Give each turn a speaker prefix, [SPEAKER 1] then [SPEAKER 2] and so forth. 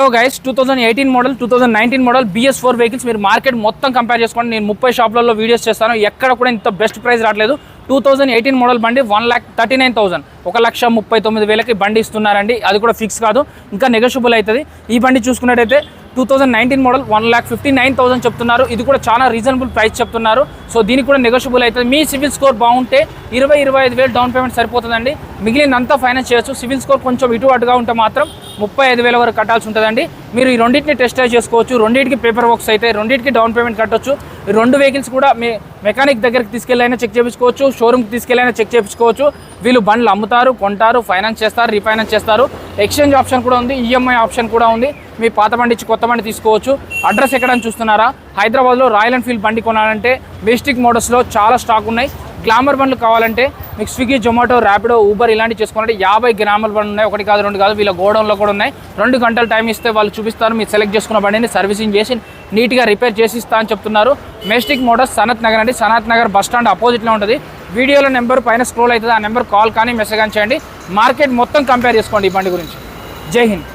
[SPEAKER 1] So guys 2018 model 2019 model BS4 vehicles మీరు market మొత్తం compare చేసుకోండి. నేను 30 షాప్లలో వీడియోస్ చేస్తాను, ఎక్కడ కూడా ఇంత బెస్ట్ ప్రైస్ రావట్లేదు. 2018 మోడల్ బండి 1,39,000 1,39,000కి బండి ఇస్తున్నారండి. అది కూడా ఫిక్స్ కాదు, ఇంకా నెగోషియబుల్ అవుతుంది. ఈ బండి చూసుకున్నట్టయితే 2019 మోడల్ 1,59,000 చెప్తున్నారు. ఇది కూడా చాలా రీజనబుల్ ప్రైస్ చెప్తున్నారు. సో దీనికి కూడా నెగోషియబుల్ అవుతుంది. మీ సివిల్ స్కోర్ బాగుంటే 20-25,000 డౌన్ పేమెంట్ సరిపోతుందండి. మిగిలినంతా ఫైనాన్స్ చేయొచ్చు. సివిల్ స్కోర్ కొంచెం ఇటు అటుగా ఉంటే మాత్రం 35,000 వరకు కట్టాల్సి ఉంటుందండి. మీరు ఈ రెండింటిని టెస్ట్ డ్రైవ్ చేసుకోవచ్చు. రెండింటికి పేపర్ వర్క్స్ అయితే రెండింటికి డౌన్ పేమెంట్ కట్టొచ్చు. ఈ రెండు వెహికల్స్ కూడా మీ మెకానిక్ దగ్గరికి తీసుకెళ్ళైనా చెక్ చేయించుకోవచ్చు, షోరూమ్కి తీసుకెళ్ళైనా చెక్ చేయించుకోవచ్చు. వీళ్ళు బండ్లు అమ్ముతారు, కొంటారు, ఫైనాన్స్ చేస్తారు, రీఫైనాన్స్ చేస్తారు. ఎక్స్చేంజ్ ఆప్షన్ కూడా ఉంది, ఈఎంఐ ఆప్షన్ కూడా ఉంది. మీ పాత బండి ఇచ్చి కొత్త బండి తీసుకోవచ్చు. అడ్రస్ ఎక్కడని చూస్తున్నారా? హైదరాబాద్లో రాయల్ ఎన్ఫీల్డ్ బండి కొనాలంటే మెజెస్టిక్ మోడల్స్లో చాలా స్టాక్ ఉన్నాయి. గ్లామర్ బండ్లు కావాలంటే మీకు స్విగ్గీ, జొమాటో, ర్యాపిడో, ఊబర్ ఇలాంటివి చేసుకోవాలంటే 50 గ్రాముల బండ్లు ఉన్నాయి. 1 కాదు 2 కాదు, వీళ్ళ గోడౌన్లో కూడా ఉన్నాయి. 2 గంటల టైం ఇస్తే వాళ్ళు చూపిస్తారు. మీరు సెలెక్ట్ చేసుకున్న బండిని సర్వీసింగ్ చేసి నీట్గా రిపేర్ చేసి ఇస్తా అని చెప్తున్నారు. మెజెస్టిక్ మోడల్స్ సనత్ నగర్ అండి. సనత్ నగర్ బస్ స్టాండ్ అపోజిట్లో ఉంటుంది. వీడియోలో నెంబర్ పైన స్క్రోల్ అవుతుంది. ఆ నెంబర్ కాల్ కానీ మెసేజ్ కానీ చేయండి. మార్కెట్ మొత్తం కంపేర్ చేసుకోండి ఈ బండి గురించి. జై హింద్.